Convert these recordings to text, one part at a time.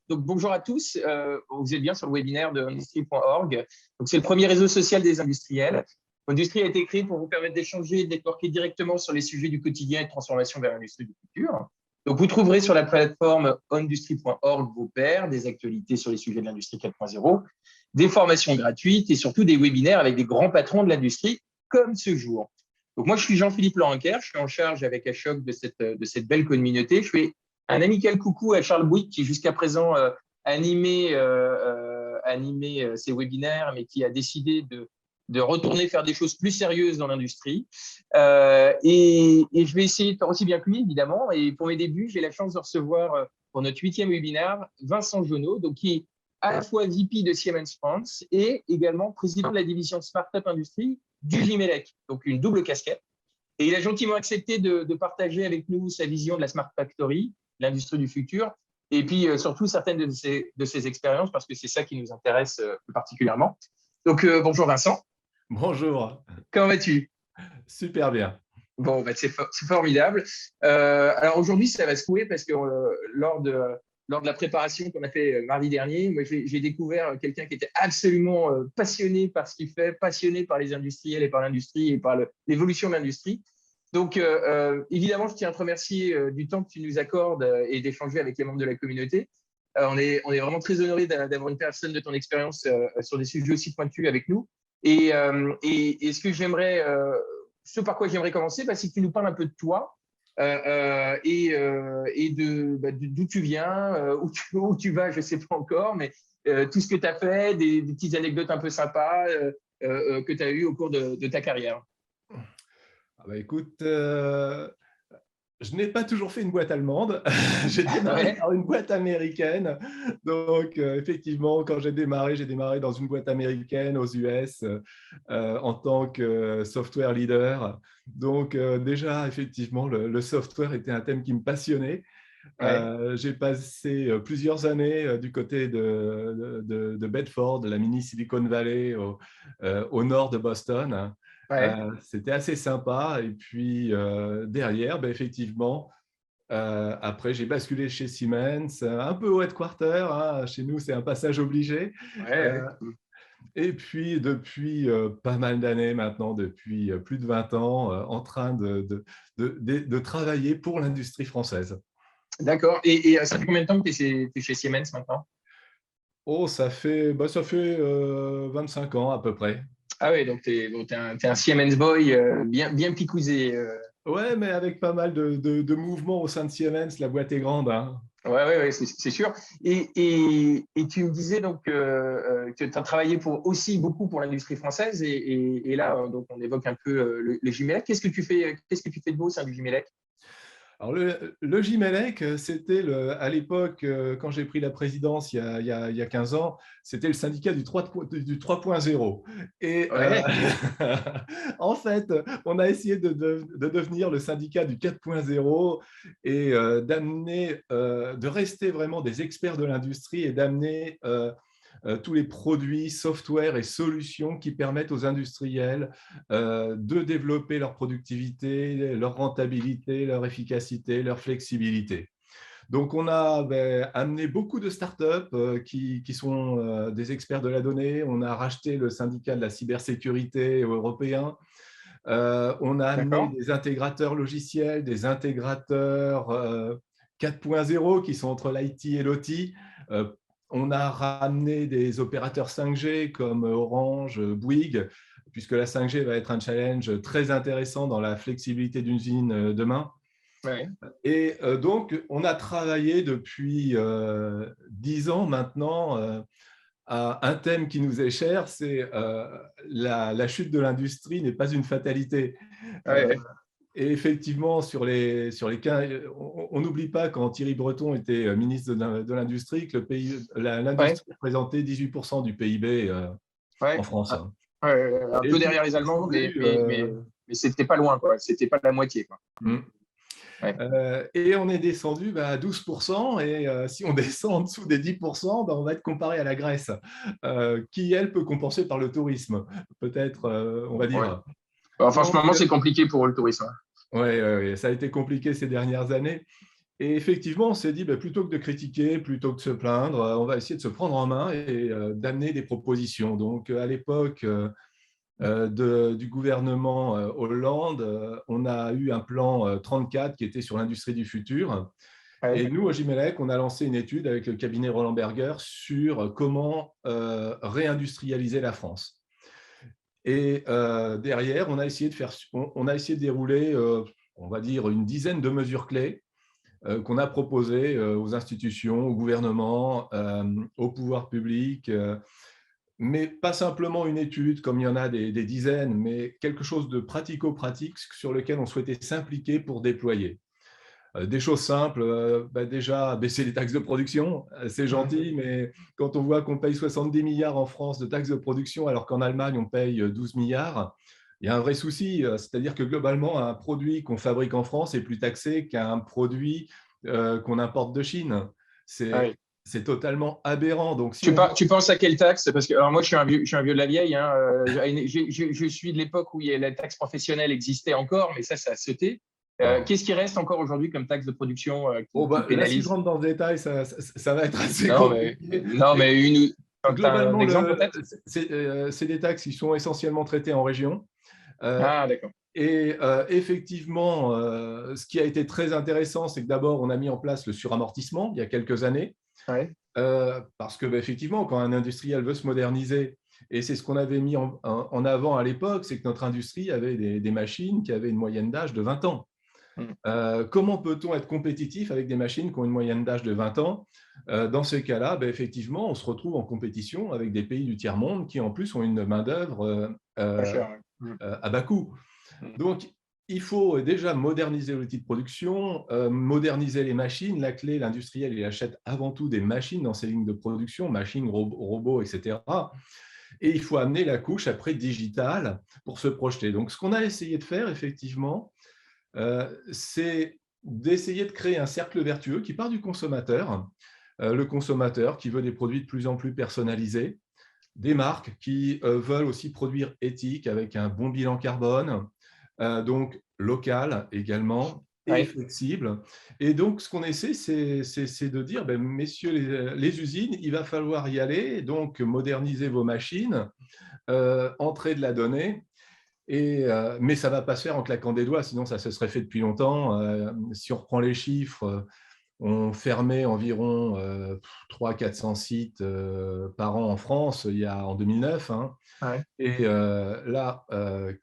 Donc, bonjour à tous. Vous êtes bien sur le webinaire de industrie.org. Donc, c'est le premier réseau social des industriels. Industrie a été créé pour vous permettre d'échanger et de networker directement sur les sujets du quotidien et de transformation vers l'industrie du futur. Donc, vous trouverez sur la plateforme industrie.org vos pairs, des actualités sur les sujets de l'industrie 4.0, des formations gratuites et surtout des webinaires avec des grands patrons de l'industrie comme ce jour. Donc, moi, je suis Jean-Philippe Laurenker. Je suis en charge avec Ashok de cette belle communauté. Je fais un amical coucou à Charles Bouygues qui jusqu'à présent animait ces webinaires, mais qui a décidé de retourner faire des choses plus sérieuses dans l'industrie. Et je vais essayer de faire aussi bien que lui, évidemment. Et pour mes débuts, j'ai la chance de recevoir pour notre 8e webinaire Vincent Jonot, donc qui est à la fois VP de Siemens France et également président de la division Startup Industrie du Gimelec, donc une double casquette. Et il a gentiment accepté de partager avec nous sa vision de la Smart Factory, l'industrie du futur, et puis surtout certaines de ses expériences, parce que c'est ça qui nous intéresse plus particulièrement. Donc, bonjour Vincent. Bonjour. Comment vas-tu? Super bien. Bon, bah, c'est formidable. Alors aujourd'hui, ça va se couer parce que lors de la préparation qu'on a fait mardi dernier, moi, j'ai découvert quelqu'un qui était absolument passionné par ce qu'il fait, passionné par les industriels et par l'industrie et par l'évolution de l'industrie. Donc, évidemment, je tiens à te remercier du temps que tu nous accordes et d'échanger avec les membres de la communauté. On est vraiment très honoré d'avoir une personne de ton expérience sur des sujets aussi pointus avec nous. Et ce par quoi j'aimerais commencer, c'est que tu nous parles un peu de toi et d'où tu viens, où tu vas, je ne sais pas encore, mais tout ce que tu as fait, des petites anecdotes un peu sympas que tu as eues au cours de ta carrière. Écoute, je n'ai pas toujours fait une boîte allemande. J'ai démarré par une boîte américaine. Donc, effectivement, quand j'ai démarré dans une boîte américaine aux US en tant que software leader. Donc, déjà, effectivement, le software était un thème qui me passionnait. J'ai passé plusieurs années du côté de Bedford, de la mini Silicon Valley, au nord de Boston. C'était assez sympa. Et puis derrière, effectivement, après j'ai basculé chez Siemens, un peu au headquarter. Chez nous, c'est un passage obligé. Et puis depuis pas mal d'années maintenant, depuis plus de 20 ans, en train de travailler pour l'industrie française. D'accord. Et ça fait combien de temps que tu es chez Siemens maintenant? Oh, ça fait 25 ans à peu près. Ah oui, donc tu es un Siemens boy bien picousé. Ouais, mais avec pas mal de mouvements au sein de Siemens, la boîte est grande. Ouais, c'est sûr. Et tu me disais donc que tu as travaillé aussi beaucoup pour l'industrie française. Et là, donc on évoque un peu le Gimelec. Qu'est-ce que tu fais de beau au sein du Gimelec? Alors, le Gimelec, c'était à l'époque, quand j'ai pris la présidence il y a 15 ans, c'était le syndicat du 3.0. Et en fait, on a essayé de devenir le syndicat du 4.0 et de rester vraiment des experts de l'industrie et d'amener tous les produits, software et solutions qui permettent aux industriels de développer leur productivité, leur rentabilité, leur efficacité, leur flexibilité. Donc, on a amené beaucoup de startups qui sont des experts de la donnée. On a racheté le syndicat de la cybersécurité européen. On a amené des intégrateurs logiciels, des intégrateurs 4.0 qui sont entre l'IT et l'OT. On a ramené des opérateurs 5G comme Orange, Bouygues, puisque la 5G va être un challenge très intéressant dans la flexibilité d'une usine demain. Et donc, on a travaillé depuis 10 ans maintenant à un thème qui nous est cher, c'est la chute de l'industrie n'est pas une fatalité. Et effectivement, sur les 15, on n'oublie pas quand Thierry Breton était ministre de l'Industrie que l'industrie représentait 18% du PIB en France. Un peu derrière les Allemands, mais c'était pas loin, quoi. C'était pas de la moitié, quoi. Et on est descendu à 12%, et si on descend en dessous des 10%, on va être comparé à la Grèce, qui, elle, peut compenser par le tourisme, peut-être, on va dire. Franchement, c'est compliqué pour le tourisme. Oui, ça a été compliqué ces dernières années. Et effectivement, on s'est dit, plutôt que de critiquer, plutôt que de se plaindre, on va essayer de se prendre en main et d'amener des propositions. Donc, à l'époque du gouvernement Hollande, on a eu un plan 34 qui était sur l'industrie du futur. Ouais. Et nous, au Gimelec, on a lancé une étude avec le cabinet Roland Berger sur comment réindustrialiser la France. Et derrière, on a essayé de dérouler, on va dire, une dizaine de mesures clés qu'on a proposées aux institutions, au gouvernement, au pouvoir public, mais pas simplement une étude comme il y en a des dizaines, mais quelque chose de pratico-pratique sur lequel on souhaitait s'impliquer pour déployer. Des choses simples, déjà baisser les taxes de production, c'est gentil, mais quand on voit qu'on paye 70 milliards en France de taxes de production alors qu'en Allemagne on paye 12 milliards, il y a un vrai souci, c'est-à-dire que globalement un produit qu'on fabrique en France est plus taxé qu'un produit qu'on importe de Chine. Ah C'est oui. c'est totalement aberrant. Donc si on Tu penses à quelle taxe? Parce que alors moi, je suis un vieux de la vieille. Hein, je suis de l'époque où la taxe professionnelle existait encore, mais ça a sauté. Qu'est-ce qui reste encore aujourd'hui comme taxe de production qui là, si je pénalise? rentre dans le détail, ça va être assez Non, mais, compliqué. non, mais tu as un Globalement, exemple peut-être? c'est des taxes qui sont essentiellement traitées en région. Euh, Ah, d'accord. et effectivement, ce qui a été très intéressant, c'est que d'abord, on a mis en place le suramortissement il y a quelques années. Ouais. Parce que, effectivement, quand un industriel veut se moderniser, et c'est ce qu'on avait mis en avant à l'époque, c'est que notre industrie avait des machines qui avaient une moyenne d'âge de 20 ans. Mm. Comment peut-on être compétitif avec des machines qui ont une moyenne d'âge de 20 ans? Dans ces cas-là, effectivement, on se retrouve en compétition avec des pays du tiers-monde qui, en plus, ont une main-d'œuvre Pas cher. Ouais. Mm. à bas coût. Mm. Donc, il faut déjà moderniser l'outil de production, moderniser les machines. La clé, l'industriel, il achète avant tout des machines dans ses lignes de production, machines, robots, etc. Et il faut amener la couche après digitale pour se projeter. Donc, ce qu'on a essayé de faire, effectivement, c'est d'essayer de créer un cercle vertueux qui part du consommateur. Le consommateur qui veut des produits de plus en plus personnalisés, des marques qui veulent aussi produire éthique avec un bon bilan carbone, donc local également et Ouais. flexible. Et donc, ce qu'on essaie, c'est de dire, messieurs les usines, il va falloir y aller, donc moderniser vos machines, entrer de la donnée. Mais ça ne va pas se faire en claquant des doigts, sinon ça se serait fait depuis longtemps. Si on reprend les chiffres, on fermait environ 300-400 sites par an en France en 2009. Hein. Ouais. Et là,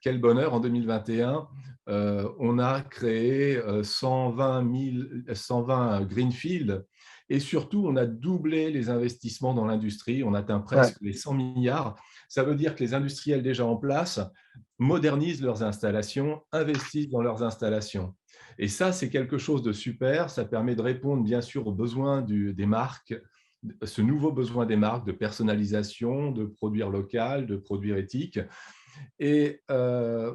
quel bonheur, en 2021, on a créé 120 Greenfield et surtout, on a doublé les investissements dans l'industrie. On atteint Ouais. presque les 100 milliards. Ça veut dire que les industriels déjà en place modernisent leurs installations, investissent dans leurs installations. Et ça, c'est quelque chose de super. Ça permet de répondre, bien sûr, aux besoins des marques, ce nouveau besoin des marques de personnalisation, de produire local, de produire éthique. Et ce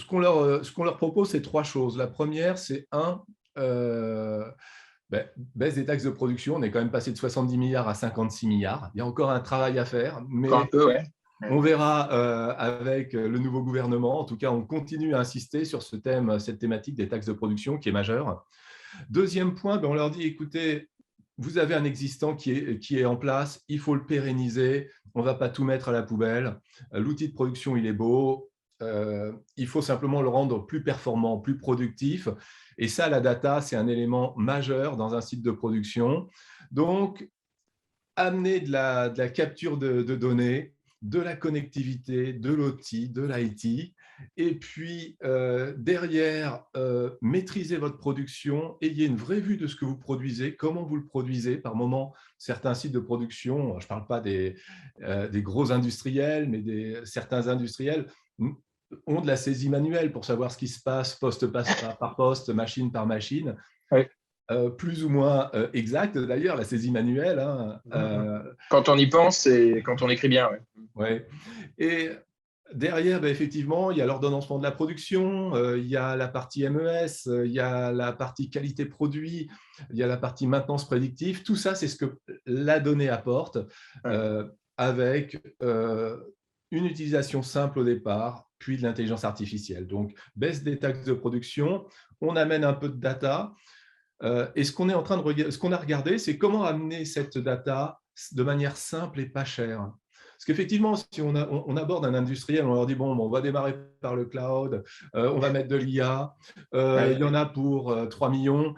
qu'on leur propose, c'est trois choses. La première, c'est baisse des taxes de production. On est quand même passé de 70 milliards à 56 milliards. Il y a encore un travail à faire, Encore un mais peu, ouais. on verra avec le nouveau gouvernement. En tout cas, on continue à insister sur cette thématique des taxes de production qui est majeure. Deuxième point, on leur dit, écoutez, vous avez un existant qui est en place, il faut le pérenniser, on ne va pas tout mettre à la poubelle. L'outil de production, il est beau, il faut simplement le rendre plus performant, plus productif. Et ça, la data, c'est un élément majeur dans un site de production. Donc, amener de la capture de données, de la connectivité, de l'OT, de l'IT, et puis derrière, maîtriser votre production, ayez une vraie vue de ce que vous produisez, comment vous le produisez. Par moment, certains sites de production, je ne parle pas des gros industriels, mais certains industriels ont de la saisie manuelle pour savoir ce qui se passe poste par poste, machine par machine. Ouais. Plus ou moins exact, d'ailleurs, la saisie manuelle. Hein, Quand on y pense et quand on écrit bien, ouais. ouais. Et derrière, effectivement, il y a l'ordonnancement de la production, il y a la partie MES, il y a la partie qualité produit, il y a la partie maintenance prédictive. Tout ça, c'est ce que la donnée apporte Ouais. avec une utilisation simple au départ, puis de l'intelligence artificielle. Donc, baisse des taxes de production, on amène un peu de data. Et ce qu'on est en train de ce qu'on a regardé, c'est comment amener cette data de manière simple et pas chère. Parce qu'effectivement, si on aborde un industriel, on leur dit, bon, on va démarrer par le cloud, on va mettre de l'IA, il y en a pour 3 millions,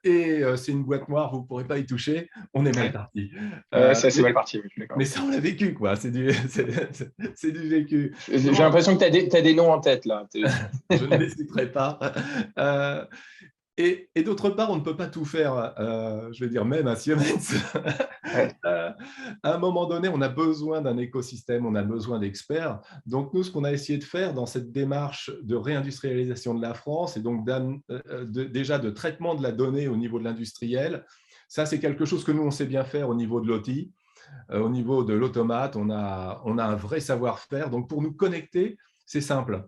et c'est une boîte noire, vous ne pourrez pas y toucher, on est mal parti. Ça, c'est mal parti, je suis d'accord. Mais ça, on l'a vécu, quoi. C'est du vécu. J'ai l'impression que tu as des noms en tête, là. Je ne les citerai pas. Et d'autre part, on ne peut pas tout faire, je vais dire même à Siemens. Ouais. À un moment donné, on a besoin d'un écosystème, on a besoin d'experts. Donc, nous, ce qu'on a essayé de faire dans cette démarche de réindustrialisation de la France, et donc déjà de traitement de la donnée au niveau de l'industriel, ça, c'est quelque chose que nous, on sait bien faire au niveau de l'OT. Au niveau de l'automate, on a un vrai savoir-faire. Donc, pour nous connecter, c'est simple.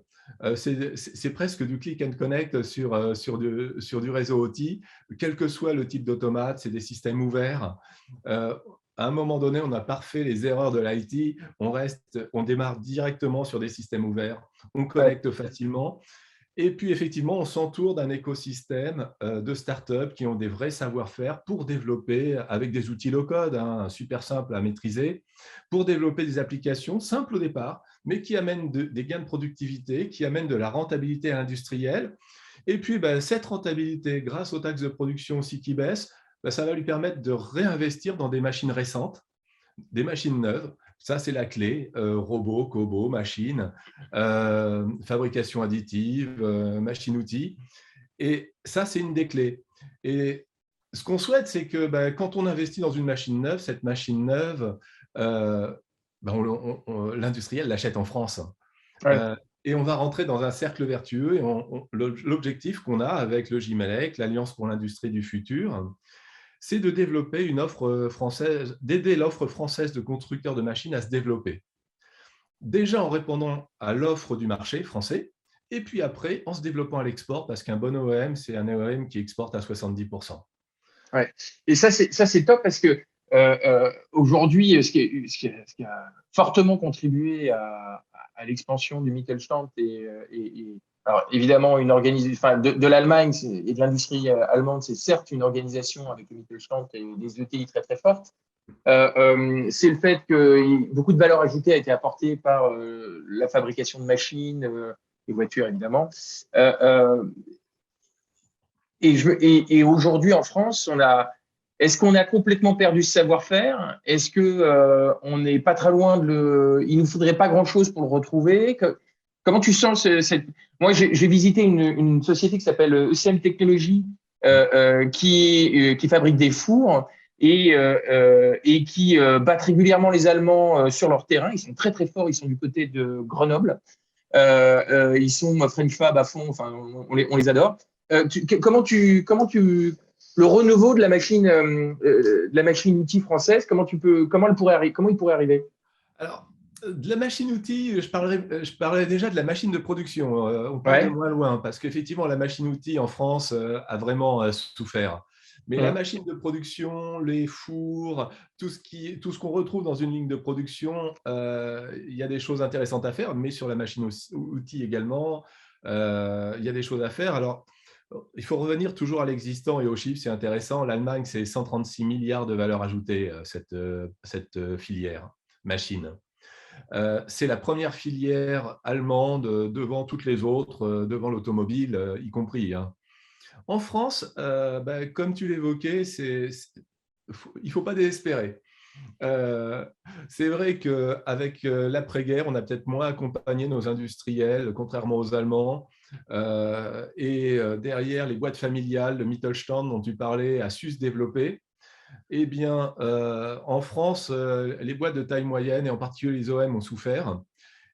C'est presque du click and connect sur du réseau OT, quel que soit le type d'automate, c'est des systèmes ouverts. À un moment donné, on a parfait les erreurs de l'IT, on démarre directement sur des systèmes ouverts, on connecte facilement. Et puis, effectivement, on s'entoure d'un écosystème de startups qui ont des vrais savoir-faire pour développer, avec des outils low-code, super simples à maîtriser, pour développer des applications simples au départ, mais qui amènent des gains de productivité, qui amènent de la rentabilité à l'industriel. Et puis, cette rentabilité, grâce aux taxes de production aussi qui baissent, ça va lui permettre de réinvestir dans des machines récentes, des machines neuves. Ça, c'est la clé. Robots, cobots, machines, fabrication additive, machine-outil. Et ça, c'est une des clés. Et ce qu'on souhaite, c'est que quand on investit dans une machine neuve, cette machine neuve, l'industriel l'achète en France. Et on va rentrer dans un cercle vertueux. Et l'objectif qu'on a avec le JMELEC, l'Alliance pour l'industrie du futur, c'est de développer une offre française, d'aider l'offre française de constructeurs de machines à se développer. Déjà en répondant à l'offre du marché français, et puis après en se développant à l'export, parce qu'un bon OEM, c'est un OEM qui exporte à 70%. Ouais. Et ça, c'est top parce que aujourd'hui, ce qui a fortement contribué à l'expansion du Mittelstand alors, évidemment, une organisation de l'Allemagne et de l'industrie allemande, c'est certes une organisation avec le Mittelstand et des ETI très, très fortes. C'est le fait que beaucoup de valeur ajoutée a été apportée par la fabrication de machines, et voitures, évidemment. Et aujourd'hui, en France, est-ce qu'on a complètement perdu ce savoir-faire? Est-ce que on n'est pas très loin il nous faudrait pas grand-chose pour le retrouver? Comment tu sens Moi, j'ai visité une société qui s'appelle ECM Technologies, qui fabrique des fours et qui battent régulièrement les Allemands sur leur terrain. Ils sont très très forts. Ils sont du côté de Grenoble. Ils sont French Fab à fond. Enfin, on les adore. Comment le renouveau de la machine outil française, comment il pourrait arriver? Alors, de la machine-outil, je parlais déjà de la machine de production. On parle de Ouais. moins loin, parce qu'effectivement, la machine-outil en France a vraiment souffert. Mais la machine de production, les fours, tout ce qu'on retrouve dans une ligne de production, il y a des choses intéressantes à faire, mais sur la machine-outil également, il y a des choses à faire. Alors, il faut revenir toujours à l'existant et aux chiffres, c'est intéressant. L'Allemagne, c'est 136 milliards de valeur ajoutée, cette filière machine. C'est la première filière allemande devant toutes les autres, devant l'automobile y compris. En France, comme tu l'évoquais, il ne faut pas désespérer. C'est vrai qu'avec l'après-guerre, on a peut-être moins accompagné nos industriels, contrairement aux Allemands. Derrière, les boîtes familiales, le Mittelstand dont tu parlais, a su se développer. Eh bien, en France, les boîtes de taille moyenne, et en particulier les OM, ont souffert.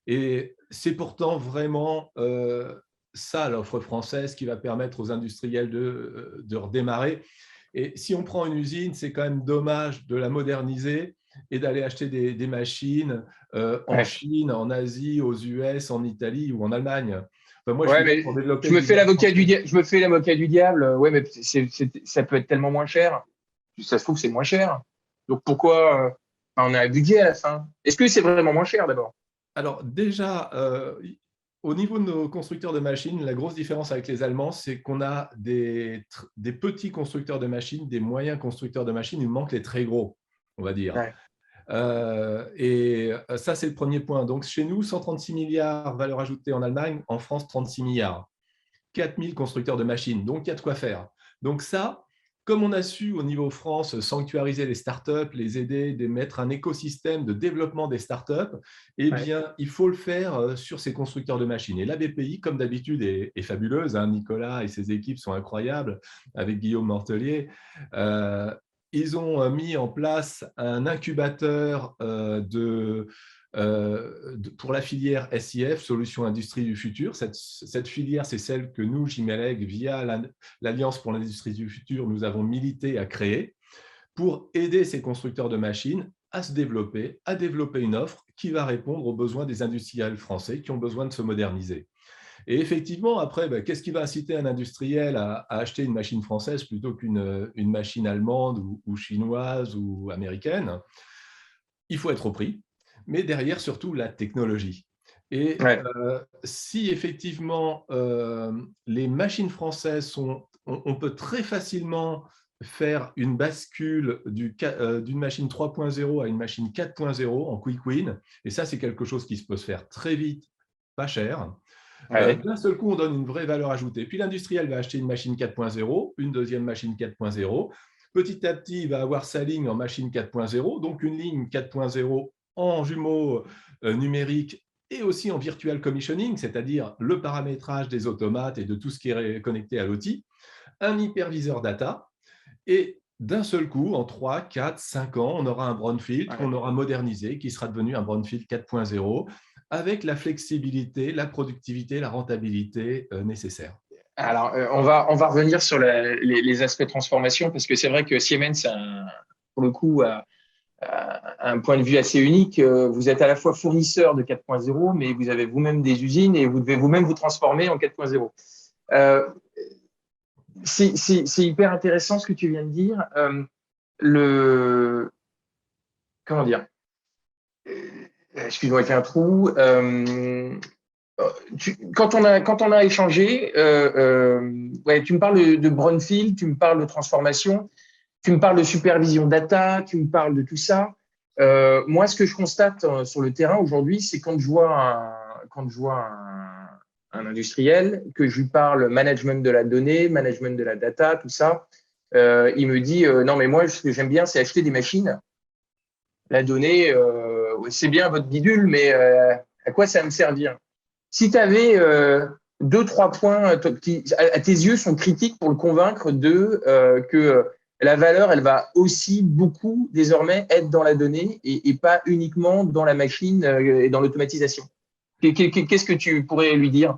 Et c'est pourtant vraiment ça, l'offre française, qui va permettre aux industriels de redémarrer. Et si on prend une usine, c'est quand même dommage de la moderniser et d'aller acheter des machines en Chine, en Asie, aux US, en Italie ou en Allemagne. Enfin, moi, je suis là pour développer je me fais l'avocat du diable. Ouais, mais ça peut être tellement moins cher. Ça se trouve, c'est moins cher. Donc pourquoi on a un budget à la fin? Est-ce que c'est vraiment moins cher d'abord? Alors déjà, Au niveau de nos constructeurs de machines, la grosse différence avec les Allemands, c'est qu'on a des petits constructeurs de machines, des moyens constructeurs de machines, il manque les très gros, on va dire. Ouais. Et ça, c'est le premier point. Donc, chez nous, 136 milliards valeur ajoutée en Allemagne, en France, 36 milliards. 4000 constructeurs de machines, donc il y a de quoi faire. Donc ça, comme on a su au niveau France sanctuariser les startups, les aider, mettre un écosystème de développement des startups, eh Ouais. bien, il faut le faire sur ces constructeurs de machines. Et la BPI, comme d'habitude, est fabuleuse. Hein. Nicolas et ses équipes sont incroyables, avec Guillaume Mortelier. Ils ont mis en place un incubateur pour la filière SIF, Solutions Industrie du Futur. Cette filière, c'est celle que nous, Gimelec, via l'Alliance pour l'Industrie du Futur, nous avons milité à créer pour aider ces constructeurs de machines à se développer, à développer une offre qui va répondre aux besoins des industriels français qui ont besoin de se moderniser. Et effectivement, après, qu'est-ce qui va inciter un industriel à acheter une machine française plutôt qu'une machine allemande ou chinoise ou américaine? Il faut être au prix, mais derrière, surtout, la technologie. Et Ouais. si effectivement, les machines françaises on peut très facilement faire une bascule d'une machine 3.0 à une machine 4.0 en quick win, et ça, c'est quelque chose qui peut se faire très vite, pas cher. Ouais. D'un seul coup, on donne une vraie valeur ajoutée. Puis l'industriel va acheter une machine 4.0, une deuxième machine 4.0. Petit à petit, il va avoir sa ligne en machine 4.0, donc une ligne 4.0 en jumeaux numériques et aussi en virtual commissioning, c'est-à-dire le paramétrage des automates et de tout ce qui est connecté à l'outil, un hyperviseur data, et d'un seul coup, en 3, 4, 5 ans, on aura un brownfield Ouais. qu'on aura modernisé, qui sera devenu un brownfield 4.0, avec la flexibilité, la productivité, la rentabilité nécessaires. Alors, on va revenir sur les aspects transformation, parce que c'est vrai que Siemens, pour le coup, a un point de vue assez unique. Vous êtes à la fois fournisseur de 4.0, mais vous avez vous-même des usines et vous devez vous-même vous transformer en 4.0. Euh, c'est hyper intéressant ce que tu viens de dire. Le, comment dire? Excuse-moi, il fait un trou. Quand on a échangé, ouais, tu me parles de brownfield, tu me parles de transformation, tu me parles de supervision data, tu me parles de tout ça. Moi, ce que je constate sur le terrain aujourd'hui, c'est quand je vois un industriel, que je lui parle management de la donnée, management de la data, tout ça, il me dit non, mais moi, ce que j'aime bien, c'est acheter des machines. La donnée, c'est bien votre bidule, mais à quoi ça va me servir? Si tu avais deux, trois points qui, à tes yeux, sont critiques pour le convaincre que la valeur, elle va aussi beaucoup désormais être dans la donnée et pas uniquement dans la machine et dans l'automatisation. Qu'est-ce que tu pourrais lui dire?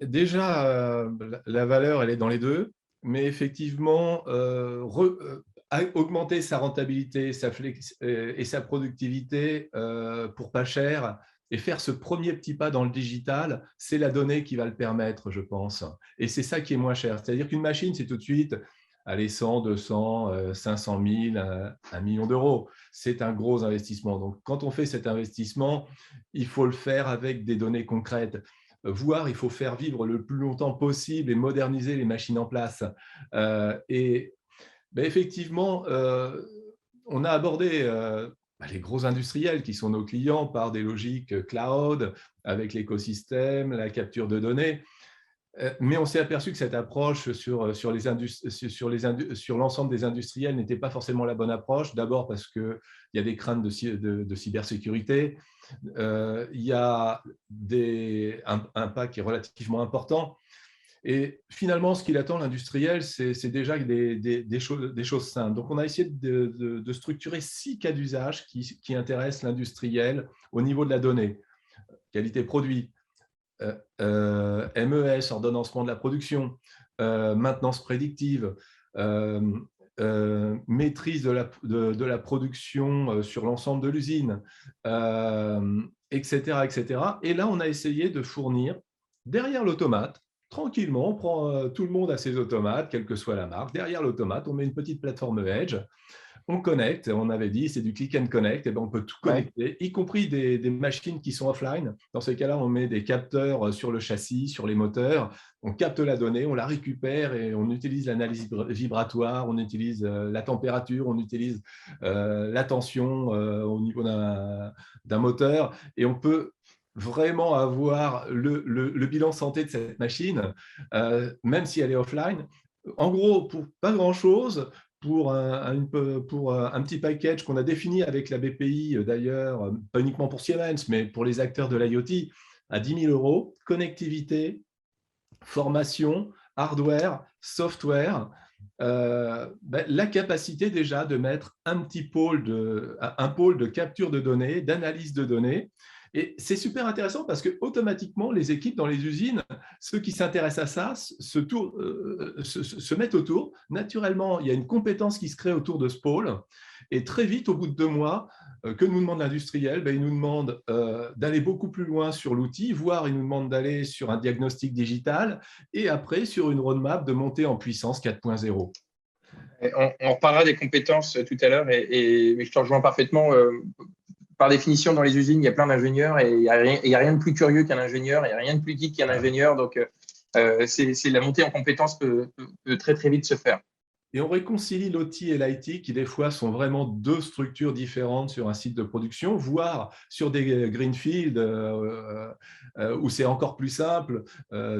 Déjà, la valeur, elle est dans les deux, mais effectivement, augmenter sa rentabilité et sa productivité pour pas cher et faire ce premier petit pas dans le digital, c'est la donnée qui va le permettre, je pense. Et c'est ça qui est moins cher. C'est-à-dire qu'une machine, c'est tout de suite, allez, 100, 200, 500 000, 1 million d'euros. C'est un gros investissement. Donc, quand on fait cet investissement, il faut le faire avec des données concrètes. Voire, il faut faire vivre le plus longtemps possible et moderniser les machines en place. Et effectivement, on a abordé les gros industriels qui sont nos clients par des logiques cloud, avec l'écosystème, la capture de données. Mais on s'est aperçu que cette approche sur l'ensemble des industriels n'était pas forcément la bonne approche. D'abord parce qu'il y a des craintes de cybersécurité. Il y a un pas qui est relativement important. Et finalement, ce qu'il attend, l'industriel, c'est déjà des choses simples. Donc, on a essayé de structurer 6 cas d'usage qui intéressent l'industriel au niveau de la donnée. Qualité produit, MES, ordonnancement de la production, maintenance prédictive, maîtrise de la production sur l'ensemble de l'usine, etc., etc. Et là, on a essayé de fournir derrière l'automate, tranquillement, on prend tout le monde à ses automates, quelle que soit la marque. Derrière l'automate, on met une petite plateforme Edge on connecte, on avait dit, c'est du click and connect, et ben on peut tout Ouais. connecter, y compris des machines qui sont offline. Dans ces cas-là, on met des capteurs sur le châssis, sur les moteurs, on capte la donnée, on la récupère et on utilise l'analyse vibratoire, on utilise la température, on utilise la tension au niveau d'un moteur, et on peut vraiment avoir le bilan santé de cette machine, même si elle est offline. En gros, pour pas grand-chose, pour un petit package qu'on a défini avec la BPI, d'ailleurs, pas uniquement pour Siemens, mais pour les acteurs de l'IoT, à 10 000 euros, connectivité, formation, hardware, software, la capacité déjà de mettre un pôle de capture de données, d'analyse de données. Et c'est super intéressant parce que automatiquement, les équipes dans les usines, ceux qui s'intéressent à ça, se mettent autour. Naturellement, il y a une compétence qui se crée autour de ce pôle. Et très vite, au bout de 2 mois, que nous demande l'industriel? Il nous demande d'aller beaucoup plus loin sur l'outil, voire il nous demande d'aller sur un diagnostic digital, et après, sur une roadmap, de monter en puissance 4.0. On reparlera des compétences tout à l'heure, mais je te rejoins parfaitement. Par définition, dans les usines, il y a plein d'ingénieurs et il n'y a rien de plus curieux qu'un ingénieur, il n'y a rien de plus geek qu'un ingénieur. Donc, la montée en compétences peut très, très vite se faire. Et on réconcilie l'OT et l'IT, qui des fois sont vraiment deux structures différentes sur un site de production, voire sur des greenfields où c'est encore plus simple,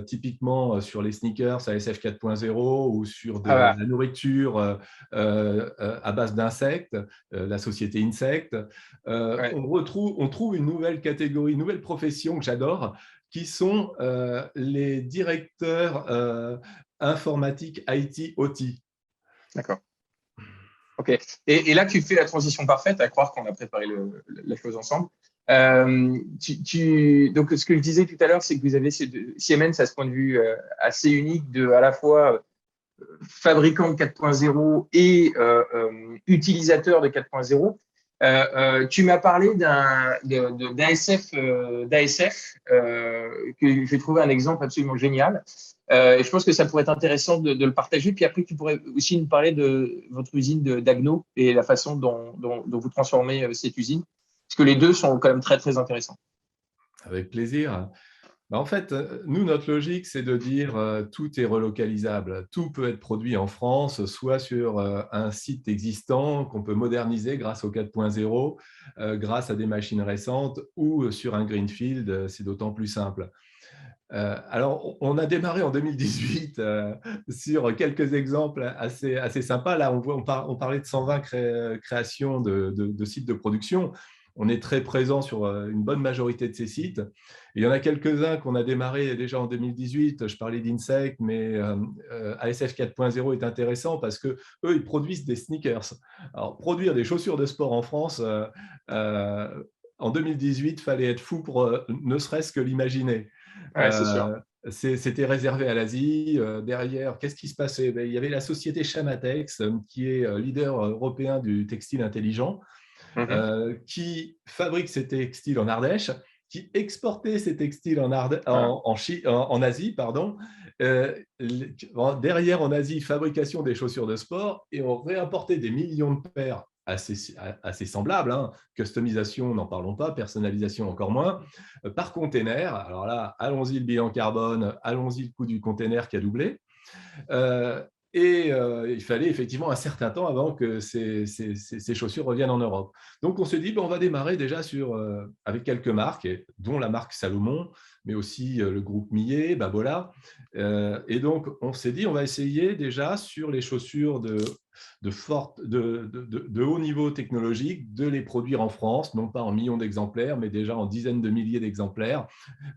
typiquement sur les sneakers ASF 4.0 ou sur Ah, la nourriture à base d'insectes, la société Insect. ouais. On trouve une nouvelle catégorie, une nouvelle profession que j'adore, qui sont les directeurs informatiques IT OT. D'accord. OK. Et là, tu fais la transition parfaite, à croire qu'on a préparé la chose ensemble. Donc, ce que je disais tout à l'heure, c'est que vous avez Siemens, à ce point de vue assez unique, de à la fois fabricant de 4.0 et utilisateur de 4.0. Tu m'as parlé d'ASF, que j'ai trouvé un exemple absolument génial. Et je pense que ça pourrait être intéressant de le partager. Puis après, tu pourrais aussi nous parler de votre usine d'Agno et la façon dont vous transformez cette usine. Parce que les deux sont quand même très, très intéressants. Avec plaisir. En fait, nous, notre logique, c'est de dire tout est relocalisable. Tout peut être produit en France, soit sur un site existant qu'on peut moderniser grâce au 4.0, grâce à des machines récentes, ou sur un greenfield, c'est d'autant plus simple. Alors, on a démarré en 2018 sur quelques exemples assez sympas. Là, on parlait de 120 créations de sites de production. On est très présent sur une bonne majorité de ces sites. Et il y en a quelques-uns qu'on a démarré déjà en 2018. Je parlais d'Insect, mais ASF 4.0 est intéressant parce qu'eux, ils produisent des sneakers. Alors, produire des chaussures de sport en France, en 2018, il fallait être fou pour ne serait-ce que l'imaginer. Ouais, c'est sûr. C'était réservé à l'Asie. Derrière, qu'est-ce qui se passait? Il y avait la société Chamatex, qui est leader européen du textile intelligent, Mhm. qui fabrique ses textiles en Ardèche, qui exportait ses textiles Voilà. en Asie, pardon. Derrière, en Asie, fabrication des chaussures de sport, et on réimportait des millions de paires assez semblables, hein. Customisation, n'en parlons pas, personnalisation encore moins, par container. Alors là, allons-y le bilan carbone, allons-y le coût du container qui a doublé. Il fallait effectivement un certain temps avant que ces chaussures reviennent en Europe. Donc, on se dit, on va démarrer déjà avec quelques marques, dont la marque Salomon, mais aussi le groupe Millet, Babola. Et donc, on s'est dit, on va essayer déjà sur les chaussures de haut niveau technologique, de les produire en France, non pas en millions d'exemplaires, mais déjà en dizaines de milliers d'exemplaires,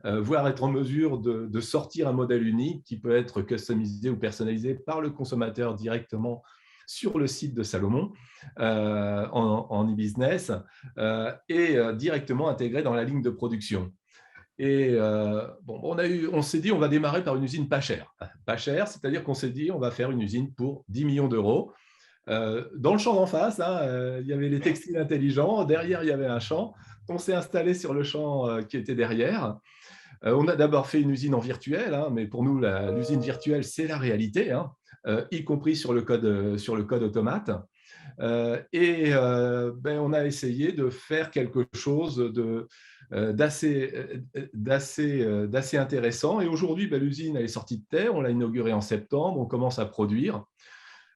voire être en mesure de sortir un modèle unique qui peut être customisé ou personnalisé par le consommateur directement sur le site de Salomon en e-business et directement intégré dans la ligne de production. Et on s'est dit, on va démarrer par une usine pas chère. Pas chère, c'est-à-dire qu'on s'est dit, on va faire une usine pour 10 millions d'euros. Dans le champ d'en face, il y avait les textiles intelligents. Derrière, il y avait un champ. On s'est installé sur le champ qui était derrière. On a d'abord fait une usine en virtuel, mais pour nous, l'usine virtuelle, c'est la réalité, y compris sur le code automate. On a essayé de faire quelque chose d'assez intéressant. Et aujourd'hui, l'usine elle est sortie de terre, on l'a inaugurée en septembre, on commence à produire.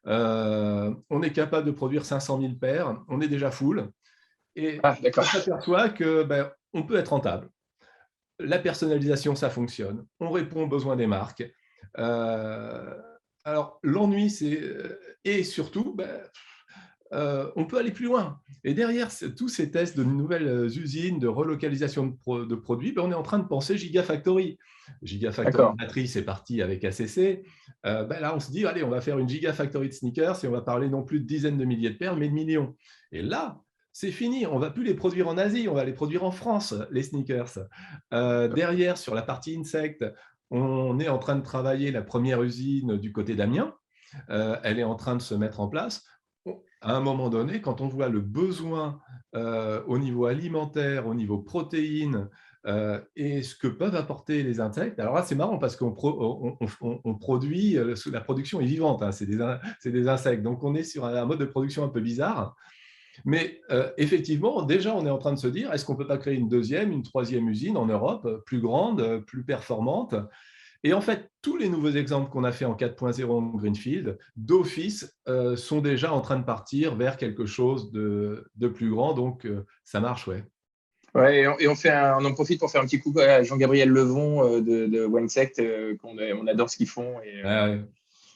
On est capable de produire 500 000 paires, on est déjà full. Et Ah, d'accord. on s'aperçoit que on peut être rentable. La personnalisation, ça fonctionne. On répond aux besoins des marques. Alors, l'ennui, et surtout, on peut aller plus loin. Et derrière tous ces tests de nouvelles usines, de relocalisation de produits, on est en train de penser Gigafactory. Gigafactory de batterie, c'est parti avec ACC. Là, on se dit, allez, on va faire une Gigafactory de sneakers et on va parler non plus de dizaines de milliers de paires, mais de millions. Et là, c'est fini. On ne va plus les produire en Asie, on va les produire en France, les sneakers. Derrière, sur la partie insecte, on est en train de travailler la première usine du côté d'Amiens. Elle est en train de se mettre en place. À un moment donné, quand on voit le besoin au niveau alimentaire, au niveau protéines, et ce que peuvent apporter les insectes, alors là, c'est marrant parce qu'on produit, la production est vivante, hein, c'est des insectes. Donc, on est sur un mode de production un peu bizarre. Mais effectivement, déjà, on est en train de se dire, est-ce qu'on ne peut pas créer une deuxième, une troisième usine en Europe, plus grande, plus performante? Et en fait, tous les nouveaux exemples qu'on a fait en 4.0 en Greenfield, d'office, sont déjà en train de partir vers quelque chose de plus grand. Donc, ça marche, ouais. Ouais, on en profite pour faire un petit coup à Jean-Gabriel Levon de Winesect, on adore ce qu'ils font. Et, Ouais.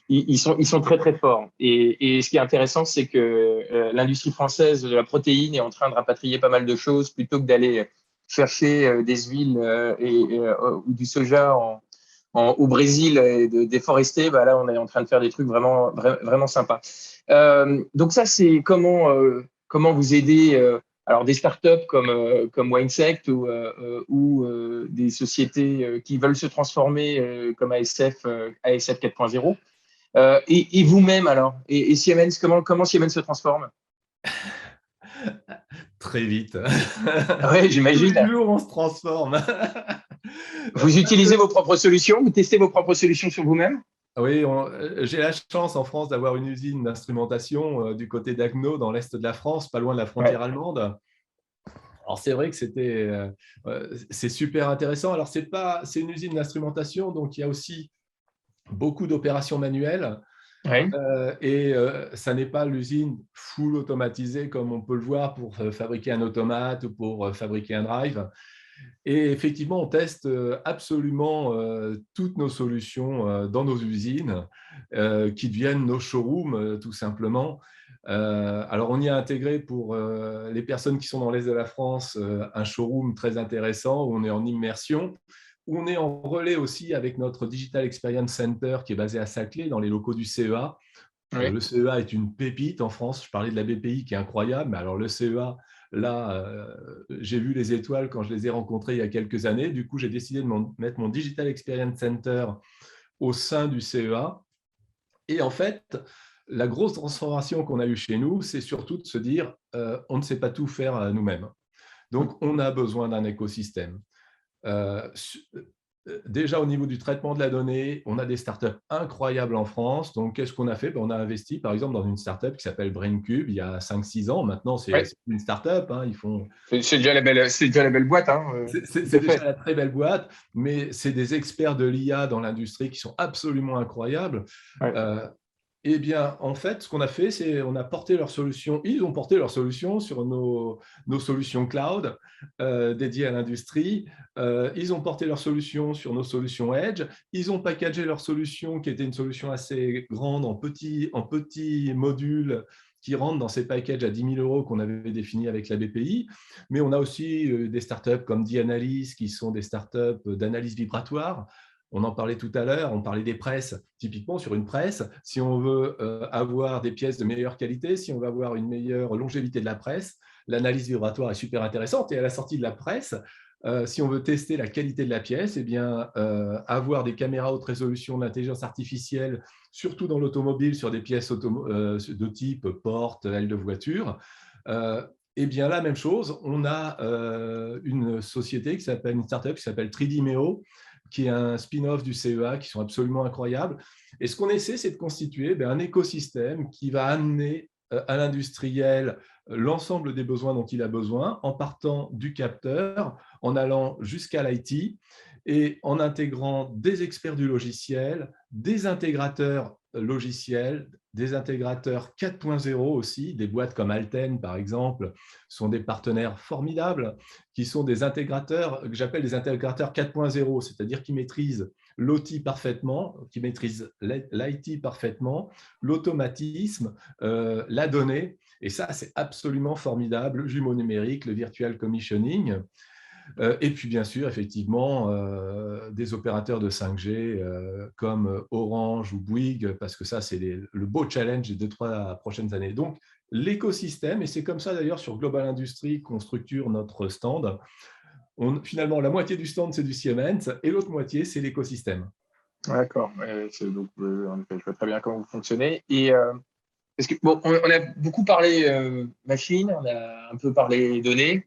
ils sont très, très forts. Et ce qui est intéressant, c'est que l'industrie française de la protéine est en train de rapatrier pas mal de choses plutôt que d'aller chercher des huiles ou du soja au Brésil et de déforester. Là, on est en train de faire des trucs vraiment, vraiment sympas. Donc ça, c'est comment vous aider alors des startups comme Winesect ou des sociétés qui veulent se transformer comme ASF 4.0. Et vous-même, alors? Et Siemens, comment Siemens se transforme? Très vite. Oui, Tous les j'imagine. jours, on se transforme. Vous utilisez vos propres solutions? Vous testez vos propres solutions sur vous-même? Oui, j'ai la chance en France d'avoir une usine d'instrumentation du côté d'Agno, dans l'est de la France, pas loin de la Ouais. frontière allemande. Alors, c'est vrai que c'est super intéressant. Alors, c'est une usine d'instrumentation, donc il y a aussi beaucoup d'opérations manuelles. Ouais. Ça n'est pas l'usine full automatisée comme on peut le voir pour fabriquer un automate ou pour fabriquer un drive. Et effectivement, on teste absolument toutes nos solutions dans nos usines qui deviennent nos showrooms, tout simplement. Alors, on y a intégré pour les personnes qui sont dans l'Est de la France un showroom très intéressant où on est en immersion, où on est en relais aussi avec notre Digital Experience Center qui est basé à Saclay, dans les locaux du CEA. Oui. Le CEA est une pépite en France. Je parlais de la BPI qui est incroyable, mais alors le CEA, là, j'ai vu les étoiles quand je les ai rencontrés il y a quelques années. Du coup, j'ai décidé de mettre mon Digital Experience Center au sein du CEA. Et en fait, la grosse transformation qu'on a eue chez nous, c'est surtout de se dire, on ne sait pas tout faire nous-mêmes. Donc, on a besoin d'un écosystème. Euh, Déjà, au niveau du traitement de la donnée, on a des startups incroyables en France. Donc, qu'est-ce qu'on a fait? On a investi, par exemple, dans une startup qui s'appelle BrainCube il y a 5-6 ans. Maintenant, c'est Ouais. une startup. Hein, ils font... C'est déjà la belle boîte, hein. Tout C'est à déjà fait. la très belle boîte, mais c'est des experts de l'IA dans l'industrie qui sont absolument incroyables. Ouais. Euh, Eh bien, en fait, ce qu'on a fait, c'est on a porté leur solution, ils ont porté leur solution sur nos solutions cloud dédiées à l'industrie. Ils ont porté leur solution sur nos solutions Edge. Ils ont packagé leur solution, qui était une solution assez grande, en petits modules qui rentrent dans ces packages à 10 000 € qu'on avait définis avec la BPI. Mais on a aussi des startups comme D-Analyse, qui sont des startups d'analyse vibratoire. On en parlait tout à l'heure, on parlait des presses. Typiquement, sur une presse, si on veut avoir des pièces de meilleure qualité, si on veut avoir une meilleure longévité de la presse, l'analyse vibratoire est super intéressante. Et à la sortie de la presse, si on veut tester la qualité de la pièce, eh bien, avoir des caméras haute résolution d'intelligence artificielle, surtout dans l'automobile, sur des pièces de type porte, aile de voiture, eh bien, la même chose, on a une société une startup qui s'appelle 3D qui est un spin-off du CEA, qui sont absolument incroyables. Et ce qu'on essaie, c'est de constituer un écosystème qui va amener à l'industriel l'ensemble des besoins dont il a besoin, en partant du capteur, en allant jusqu'à l'IT et en intégrant des experts du logiciel, des intégrateurs logiciels, des intégrateurs 4.0 aussi, des boîtes comme Alten par exemple, sont des partenaires formidables, qui sont des intégrateurs que j'appelle des intégrateurs 4.0, c'est-à-dire qui maîtrisent l'OT parfaitement, qui maîtrisent l'IT parfaitement, l'automatisme, la donnée. Et ça, c'est absolument formidable. Le jumeau numérique, le virtual commissioning. Et puis, bien sûr, effectivement, des opérateurs de 5G comme Orange ou Bouygues, parce que ça, c'est le beau challenge des 2-3 prochaines années. Donc, l'écosystème, et c'est comme ça d'ailleurs sur Global Industries qu'on structure notre stand. Finalement, la moitié du stand, c'est du Siemens, et l'autre moitié, c'est l'écosystème. D'accord. Donc, en effet, je vois très bien comment vous fonctionnez. Et parce que bon, on a beaucoup parlé machine, on a un peu parlé données.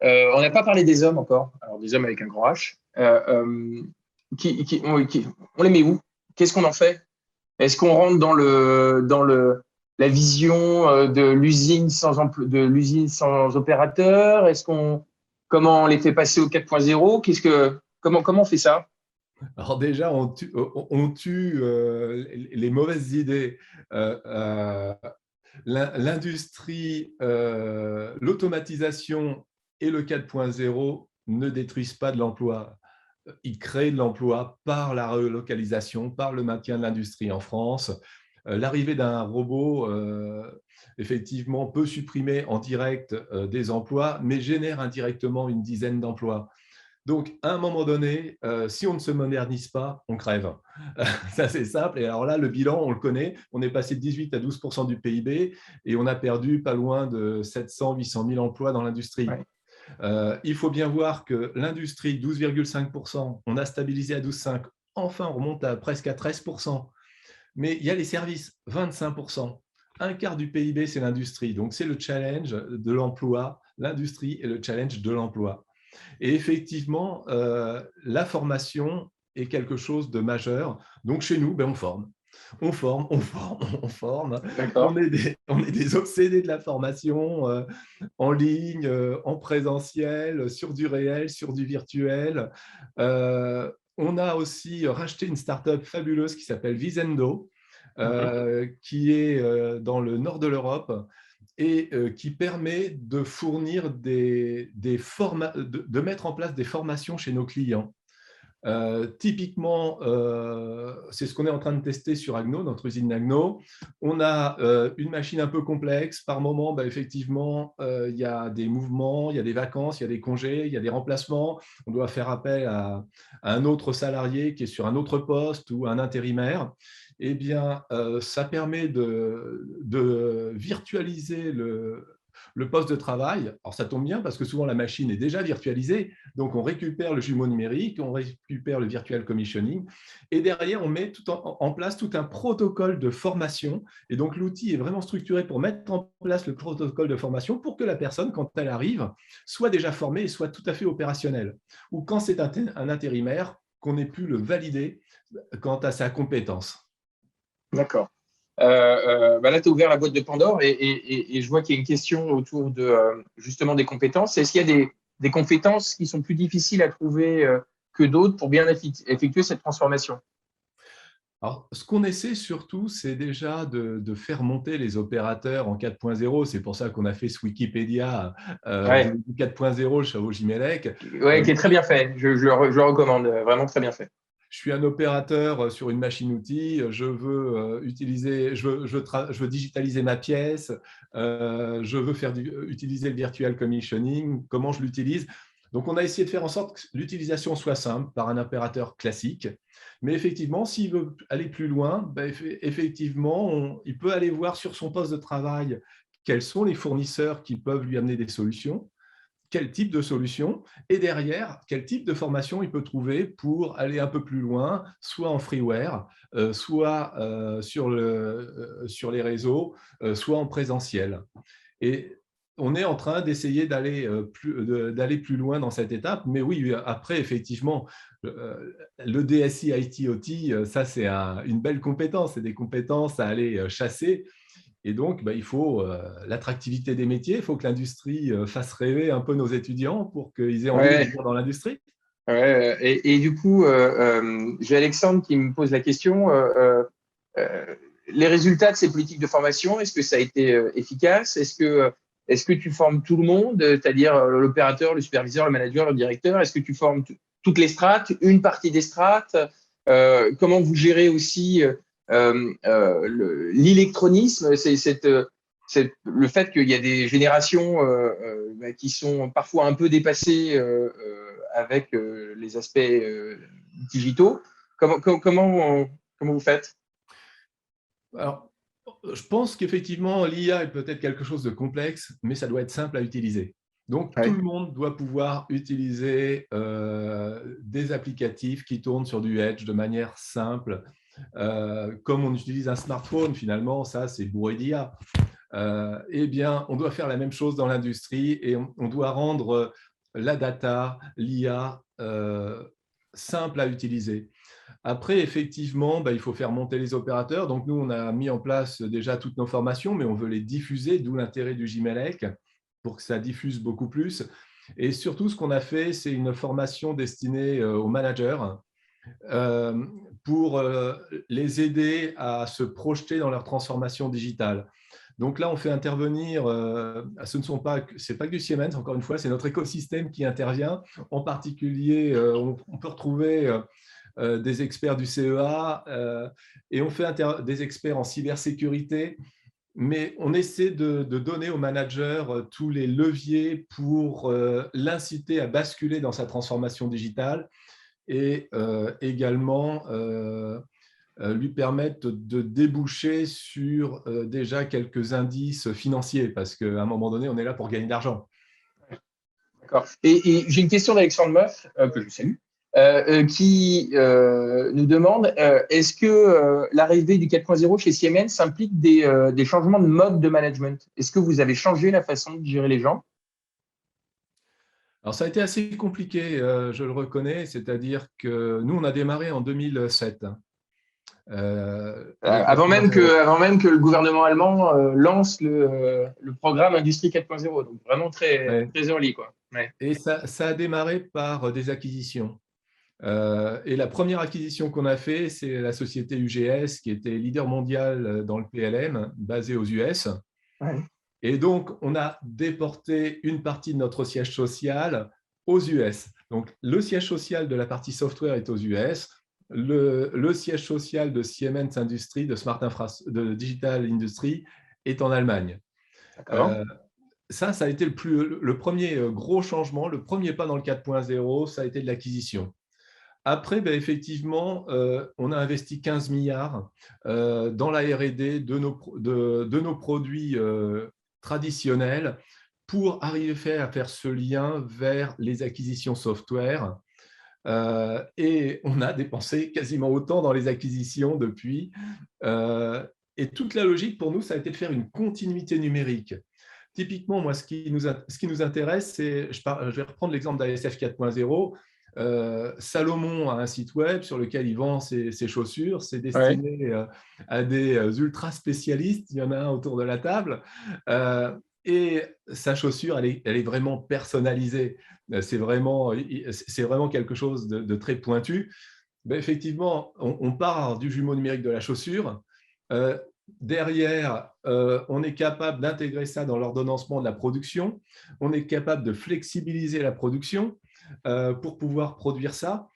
On n'a pas parlé des hommes encore. Alors des hommes avec un grand H. On les met où? Qu'est-ce qu'on en fait? Est-ce qu'on rentre dans la vision de l'usine de l'usine sans opérateur? Comment on les fait passer au 4.0? Comment on fait ça? Alors déjà, on tue les mauvaises idées. L'industrie, l'automatisation et le 4.0 ne détruisent pas de l'emploi. Ils créent de l'emploi par la relocalisation, par le maintien de l'industrie en France. L'arrivée d'un robot, effectivement, peut supprimer en direct des emplois, mais génère indirectement une dizaine d'emplois. Donc, à un moment donné, si on ne se modernise pas, on crève. Ça, c'est simple. Et alors là, le bilan, on le connaît. On est passé de 18 à 12% du PIB et on a perdu pas loin de 700-800 000 emplois dans l'industrie. Ouais. Il faut bien voir que l'industrie, 12,5%, on a stabilisé à 12,5%. Enfin, on remonte presque à 13%. Mais il y a les services, 25%. Un quart du PIB, c'est l'industrie. Donc, c'est le challenge de l'emploi. L'industrie est le challenge de l'emploi. Et effectivement, la formation est quelque chose de majeur. Donc, chez nous, on forme. On forme, on forme, on forme. D'accord. On est des obsédés de la formation en ligne, en présentiel, sur du réel, sur du virtuel. On a aussi racheté une start-up fabuleuse qui s'appelle Visendo, qui est dans le nord de l'Europe et qui permet de fournir de mettre en place des formations chez nos clients. Typiquement, c'est ce qu'on est en train de tester sur Agno, notre usine Agno. On a une machine un peu complexe. Par moment, effectivement, il y a des mouvements, il y a des vacances, il y a des congés, il y a des remplacements. On doit faire appel à un autre salarié qui est sur un autre poste ou un intérimaire. Eh bien, ça permet de virtualiser le poste de travail. Alors, ça tombe bien parce que souvent, la machine est déjà virtualisée. Donc, on récupère le jumeau numérique, on récupère le virtual commissioning. Et derrière, on met en place tout un protocole de formation. Et donc, l'outil est vraiment structuré pour mettre en place le protocole de formation pour que la personne, quand elle arrive, soit déjà formée et soit tout à fait opérationnelle. Ou quand c'est un intérimaire, qu'on ait pu le valider quant à sa compétence. D'accord. Là, tu as ouvert la boîte de Pandore et je vois qu'il y a une question autour de justement des compétences. Est-ce qu'il y a des compétences qui sont plus difficiles à trouver que d'autres pour bien effectuer cette transformation? Alors, ce qu'on essaie surtout, c'est déjà de faire monter les opérateurs en 4.0. C'est pour ça qu'on a fait ce Wikipédia Ouais. du 4.0 chez Jimelec. Ouais, qui est très bien fait. Je le recommande, vraiment très bien fait. Je suis un opérateur sur une machine-outil, je veux je veux digitaliser ma pièce, je veux utiliser le virtual commissioning, comment je l'utilise. Donc, on a essayé de faire en sorte que l'utilisation soit simple par un opérateur classique. Mais effectivement, s'il veut aller plus loin, effectivement, il peut aller voir sur son poste de travail quels sont les fournisseurs qui peuvent lui amener des solutions, quel type de solution, et derrière, quel type de formation il peut trouver pour aller un peu plus loin, soit en freeware, soit sur les réseaux, soit en présentiel. Et on est en train d'essayer d'aller plus loin dans cette étape. Mais oui, après, effectivement, le DSI IT OT, ça, c'est une belle compétence. C'est des compétences à aller chasser. Et donc, il faut l'attractivité des métiers, il faut que l'industrie fasse rêver un peu nos étudiants pour qu'ils aient envie de Ouais, venir dans l'industrie. ouais. Et du coup, j'ai Alexandre qui me pose la question. Les résultats de ces politiques de formation, est-ce que ça a été efficace? Est-ce que tu formes tout le monde, c'est-à-dire l'opérateur, le superviseur, le manager, le directeur? Est-ce que tu formes toutes les strates, une partie des strates? Comment vous gérez aussi l'électronisme, le fait qu'il y a des générations qui sont parfois un peu dépassées avec les aspects digitaux. Comment vous faites? Alors, je pense qu'effectivement, l'IA est peut-être quelque chose de complexe, mais ça doit être simple à utiliser. Donc, tout Ouais. le monde doit pouvoir utiliser des applicatifs qui tournent sur du Edge de manière simple. Comme on utilise un smartphone, finalement, ça, c'est bourré d'IA. Eh bien, on doit faire la même chose dans l'industrie et on doit rendre la data, l'IA, simple à utiliser. Après, effectivement, il faut faire monter les opérateurs. Donc, nous, on a mis en place déjà toutes nos formations, mais on veut les diffuser, d'où l'intérêt du Gmelec, pour que ça diffuse beaucoup plus. Et surtout, ce qu'on a fait, c'est une formation destinée aux managers euh, pour les aider à se projeter dans leur transformation digitale. Donc là, on fait intervenir, c'est pas que du Siemens, encore une fois, c'est notre écosystème qui intervient. En particulier, on peut retrouver des experts du CEA et on fait des experts en cybersécurité, mais on essaie de donner au manager tous les leviers pour l'inciter à basculer dans sa transformation digitale et également lui permettre de déboucher sur déjà quelques indices financiers, parce qu'à un moment donné, on est là pour gagner de l'argent. D'accord. Et j'ai une question d'Alexandre Moff, que je salue, qui nous demande est-ce que l'arrivée du 4.0 chez Siemens implique des changements de mode de management? Est-ce que vous avez changé la façon de gérer les gens? Alors, ça a été assez compliqué, je le reconnais, c'est-à-dire que nous, on a démarré en 2007, avec Avant même que le gouvernement allemand lance le programme Industrie 4.0, donc vraiment très, ouais. très early, quoi. Ouais. Et ça a démarré par des acquisitions. Et la première acquisition qu'on a fait, c'est la société UGS, qui était leader mondial dans le PLM, basée aux US. Ouais. Et donc, on a déporté une partie de notre siège social aux US. Donc, le siège social de la partie software est aux US. Le siège social de Siemens Industry, de Digital Industry, est en Allemagne. D'accord. Euh, ça a été le premier gros changement, le premier pas dans le 4.0, ça a été de l'acquisition. Après, effectivement, on a investi 15 milliards dans la R&D de nos produits traditionnels pour arriver à faire ce lien vers les acquisitions software. Et on a dépensé quasiment autant dans les acquisitions depuis. Et toute la logique pour nous, ça a été de faire une continuité numérique. Typiquement, moi, ce qui nous intéresse, c'est, je vais reprendre l'exemple d'ASF 4.0. Salomon a un site web sur lequel il vend ses chaussures. C'est Ouais. destiné à des ultra spécialistes. Il y en a un autour de la table. Et sa chaussure, elle est vraiment personnalisée. C'est vraiment quelque chose de très pointu. Effectivement, on part du jumeau numérique de la chaussure. Euh, Derrière, on est capable d'intégrer ça dans l'ordonnancement de la production. On est capable de flexibiliser la production pour pouvoir produire ça.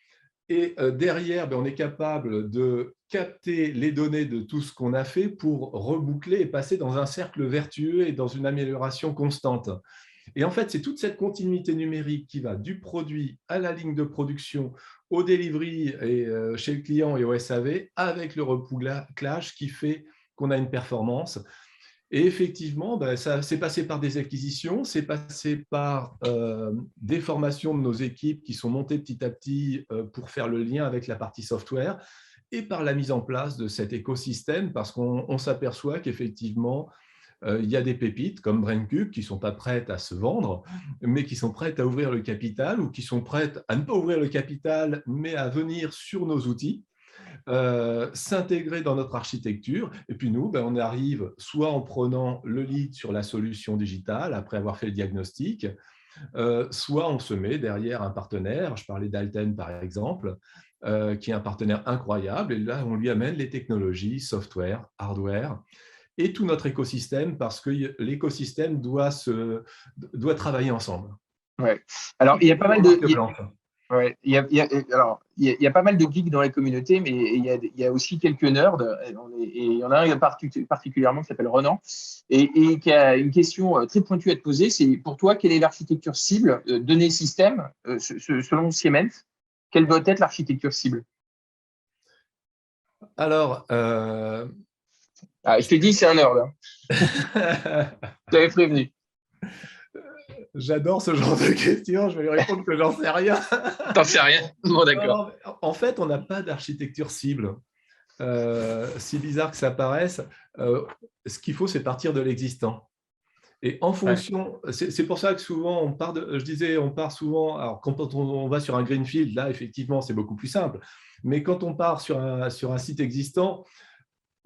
Et derrière, on est capable de capter les données de tout ce qu'on a fait pour reboucler et passer dans un cercle vertueux et dans une amélioration constante. Et en fait, c'est toute cette continuité numérique qui va du produit à la ligne de production, au delivery et chez le client et au SAV, avec le rebouclage qui fait qu'on a une performance. Et effectivement, ça c'est passé par des acquisitions, c'est passé par des formations de nos équipes qui sont montées petit à petit pour faire le lien avec la partie software et par la mise en place de cet écosystème parce qu'on s'aperçoit qu'effectivement, il y a des pépites comme BrainCube qui ne sont pas prêtes à se vendre, mais qui sont prêtes à ouvrir le capital ou qui sont prêtes à ne pas ouvrir le capital, mais à venir sur nos outils s'intégrer dans notre architecture. Et puis nous, on arrive soit en prenant le lead sur la solution digitale, après avoir fait le diagnostic, soit on se met derrière un partenaire. Je parlais d'Alten, par exemple, qui est un partenaire incroyable. Et là, on lui amène les technologies, software, hardware, et tout notre écosystème, parce que l'écosystème doit travailler ensemble. Ouais. Alors, il y a pas mal de... Ouais, alors, il y a pas mal de geeks dans la communauté, mais il y a aussi quelques nerds. Et il y en a un particulièrement qui s'appelle Renan et qui a une question très pointue à te poser. C'est pour toi, quelle est l'architecture cible données système selon Siemens? Quelle doit être l'architecture cible? Alors, je te dis, c'est un nerd. Hein. Tu avais prévenu. J'adore ce genre de questions. Je vais lui répondre que j'en sais rien. T'en sais rien? Bon, d'accord. En fait, on n'a pas d'architecture cible. Si bizarre que ça paraisse, ce qu'il faut, c'est partir de l'existant. Et en fonction, c'est pour ça que souvent, on part souvent, alors quand on va sur un greenfield, là, effectivement, c'est beaucoup plus simple. Mais quand on part sur un site existant,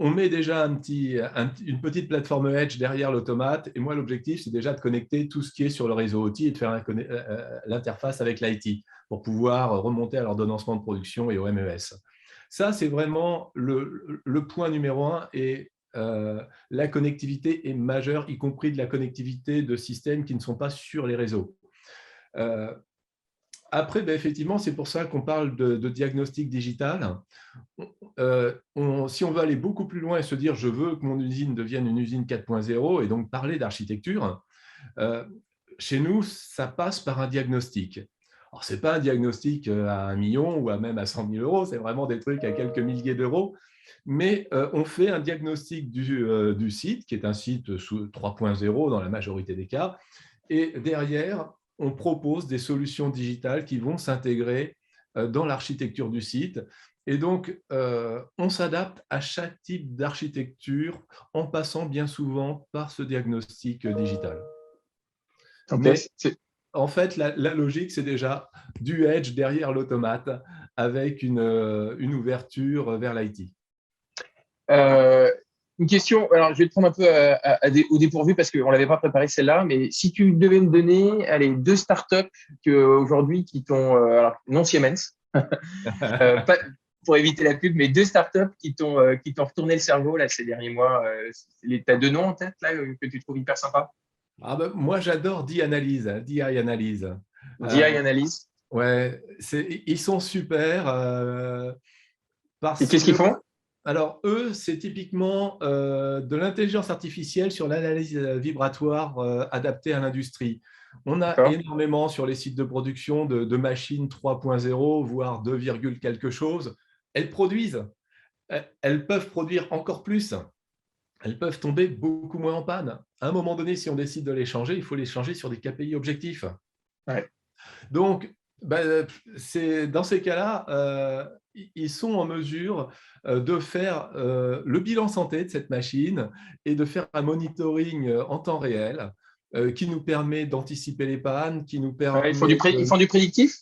on met déjà une petite plateforme Edge derrière l'automate. Et moi, l'objectif, c'est déjà de connecter tout ce qui est sur le réseau OT et de faire l'interface avec l'IT pour pouvoir remonter à l'ordonnancement de production et au MES. Ça, c'est vraiment le point numéro 1. Et la connectivité est majeure, y compris de la connectivité de systèmes qui ne sont pas sur les réseaux. Après, effectivement, c'est pour ça qu'on parle de diagnostic digital. Si on veut aller beaucoup plus loin et se dire « je veux que mon usine devienne une usine 4.0 » et donc parler d'architecture, chez nous, ça passe par un diagnostic. Alors, ce n'est pas un diagnostic à 1 million ou même à 100 000 euros, c'est vraiment des trucs à quelques milliers d'euros. Mais on fait un diagnostic du site, qui est un site sous 3.0 dans la majorité des cas. Et derrière, on propose des solutions digitales qui vont s'intégrer dans l'architecture du site. Et donc, on s'adapte à chaque type d'architecture en passant bien souvent par ce diagnostic digital. Mais en fait, la logique, c'est déjà du edge derrière l'automate avec une ouverture vers l'IT. Une question, alors je vais te prendre un peu au dépourvu parce qu'on ne l'avait pas préparé celle-là, mais si tu devais me donner 2 startups aujourd'hui qui t'ont, alors non Siemens, pas, pour éviter la pub, mais 2 startups qui t'ont retourné le cerveau là, ces derniers mois. Tu as 2 noms en tête là, que tu trouves hyper sympa? Moi, j'adore DI Analyse. DI Analyse. Ouais, ils sont super. Et qu'est-ce qu'ils font? Alors, eux, c'est typiquement de l'intelligence artificielle sur l'analyse vibratoire adaptée à l'industrie. On a énormément sur les sites de production de machines 3.0, voire 2, quelque chose. Elles produisent. Elles peuvent produire encore plus. Elles peuvent tomber beaucoup moins en panne. À un moment donné, si on décide de les changer, il faut les changer sur des KPI objectifs. Ouais. Donc, dans ces cas-là, ils sont en mesure de faire le bilan santé de cette machine et de faire un monitoring en temps réel qui nous permet d'anticiper les pannes, qui nous permet… Ils font du prédictif?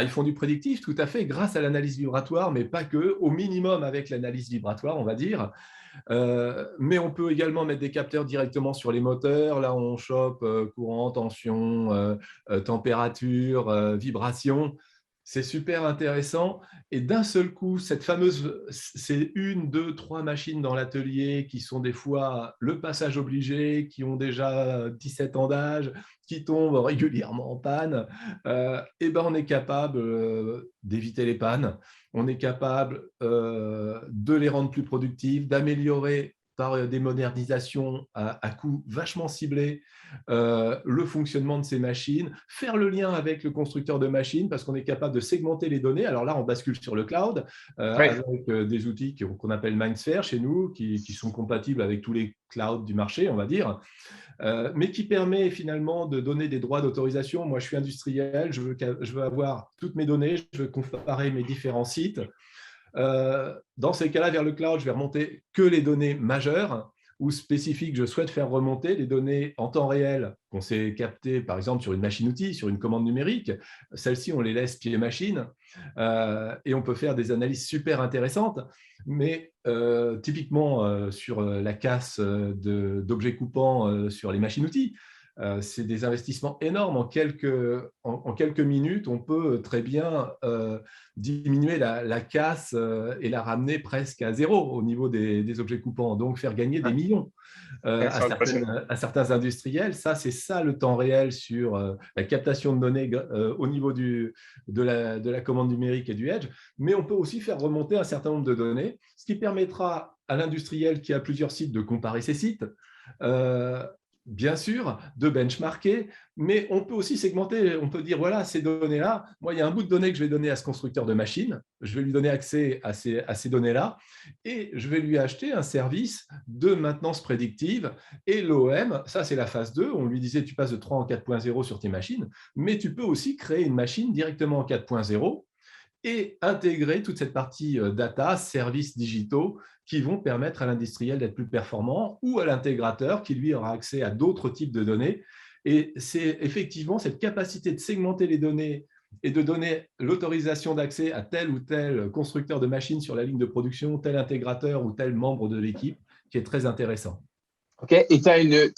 Ils font du prédictif, tout à fait, grâce à l'analyse vibratoire, mais pas que, au minimum avec l'analyse vibratoire, on va dire. Mais on peut également mettre des capteurs directement sur les moteurs. Là, on chope courant, tension, température, vibration. C'est super intéressant. Et d'un seul coup, c'est 1, 2, 3 machines dans l'atelier qui sont des fois le passage obligé, qui ont déjà 17 ans d'âge, qui tombent régulièrement en panne. On est capable d'éviter les pannes. On est capable de les rendre plus productives, d'améliorer par des modernisations à coût vachement ciblés le fonctionnement de ces machines, faire le lien avec le constructeur de machines parce qu'on est capable de segmenter les données. Alors là, on bascule sur le cloud avec des outils qu'on appelle MindSphere chez nous, qui sont compatibles avec tous les clouds du marché, on va dire. Mais qui permet finalement de donner des droits d'autorisation. Moi, je suis industriel, je veux avoir toutes mes données, je veux comparer mes différents sites. Dans ces cas-là, vers le cloud, je vais remonter que les données majeures. ou spécifique, je souhaite faire remonter des données en temps réel qu'on s'est captées, par exemple, sur une machine-outil, sur une commande numérique. Celles-ci, on les laisse pied machine et on peut faire des analyses super intéressantes. Mais typiquement, sur la casse d'objets coupants sur les machines-outils, c'est des investissements énormes. En quelques minutes, on peut très bien diminuer la casse et la ramener presque à zéro au niveau des objets coupants, donc faire gagner des millions C'est impressionnant. à certains industriels. Ça, c'est ça le temps réel sur la captation de données au niveau de la commande numérique et du edge. Mais on peut aussi faire remonter un certain nombre de données, ce qui permettra à l'industriel qui a plusieurs sites de comparer ses sites. Bien sûr, de benchmarker, mais on peut aussi segmenter. On peut dire, voilà, ces données-là, moi, il y a un bout de données que je vais donner à ce constructeur de machines, je vais lui donner accès à ces données-là, et je vais lui acheter un service de maintenance prédictive. Et l'OM, ça, c'est la phase 2. On lui disait, tu passes de 3 en 4.0 sur tes machines, mais tu peux aussi créer une machine directement en 4.0 et intégrer toute cette partie data, services digitaux qui vont permettre à l'industriel d'être plus performant ou à l'intégrateur qui, lui, aura accès à d'autres types de données. Et c'est effectivement cette capacité de segmenter les données et de donner l'autorisation d'accès à tel ou tel constructeur de machines sur la ligne de production, tel intégrateur ou tel membre de l'équipe qui est très intéressant. OK. Et tu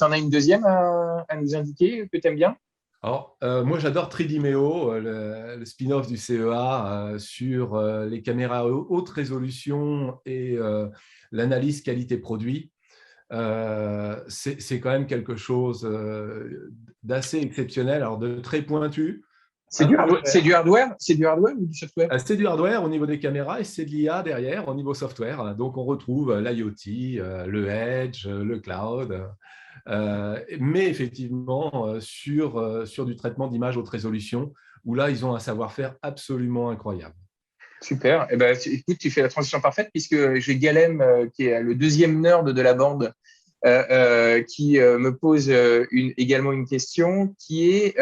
en as une deuxième à nous indiquer que tu aimes bien? Alors, moi, j'adore Tridimeo, le spin-off du CEA sur les caméras haute résolution et l'analyse qualité-produit. C'est quand même quelque chose d'assez exceptionnel, alors de très pointu, C'est un du peu hardware, c'est cher. du hardware, c'est du hardware ou du software? C'est du hardware au niveau des caméras et c'est de l'IA derrière au niveau software. Donc, on retrouve l'IoT, le Edge, le cloud. Mais effectivement, sur du traitement d'images haute résolution, où là, ils ont un savoir-faire absolument incroyable. Super. Eh ben, écoute, tu fais la transition parfaite puisque j'ai Galem, qui est le deuxième nerd de la bande, qui me pose également une question qui est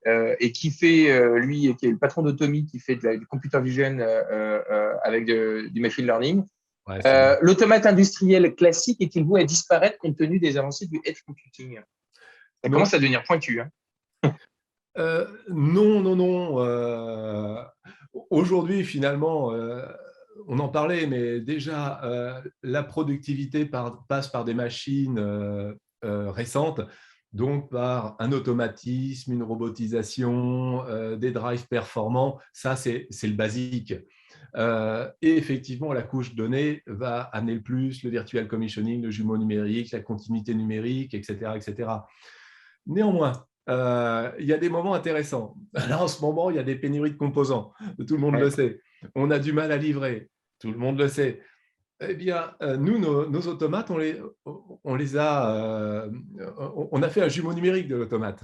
et qui fait, lui, qui est le patron d'Automi, qui fait du computer vision avec du machine learning. Ouais, c'est bien. L'automate industriel classique est-il voué à disparaître compte tenu des avancées du edge computing? Ça Non, commence à devenir pointu, hein. non, non, non. Aujourd'hui, finalement, on en parlait, mais déjà, la productivité passe par des machines récentes, donc par un automatisme, une robotisation, des drives performants. Ça, c'est le basique. Et effectivement, la couche donnée va amener le plus, le virtual commissioning, le jumeau numérique, la continuité numérique, etc., etc. Néanmoins, il y a des moments intéressants. Là, en ce moment, il y a des pénuries de composants. Tout le monde Ouais. le sait. On a du mal à livrer. Tout le monde le sait. Eh bien, nous, nos automates, on a fait un jumeau numérique de l'automate.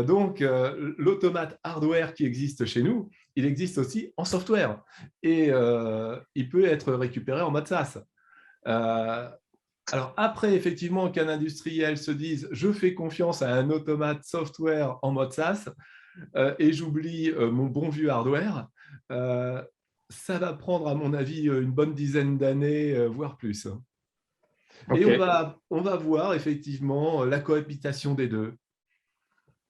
Donc, l'automate hardware qui existe chez nous, il existe aussi en software. Et il peut être récupéré en mode SaaS. Alors après, effectivement, qu'un industriel se dise « je fais confiance à un automate software en mode SaaS et j'oublie mon bon vieux hardware ça va prendre, à mon avis, une bonne dizaine d'années, voire plus. Et OK. on va voir effectivement la cohabitation des deux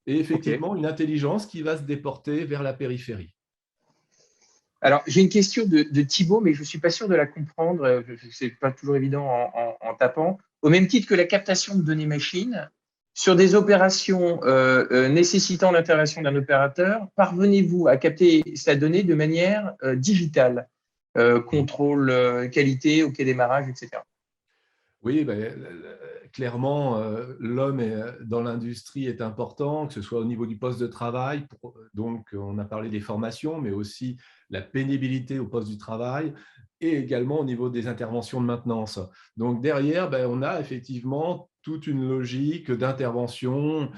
et OK. effectivement une intelligence qui va se déporter vers la périphérie. Alors, j'ai une question de Thibaut, mais je ne suis pas sûr de la comprendre. Ce n'est pas toujours évident en tapant. Au même titre que la captation de données machines, sur des opérations nécessitant l'intervention d'un opérateur, parvenez-vous à capter sa donnée de manière digitale? Contrôle qualité, OK démarrage, etc. Oui, ben, clairement, l'homme dans l'industrie est important, que ce soit au niveau du poste de travail. Donc, on a parlé des formations, mais aussi la pénibilité au poste du travail et également au niveau des interventions de maintenance. Donc, derrière, ben, on a effectivement toute une logique d'intervention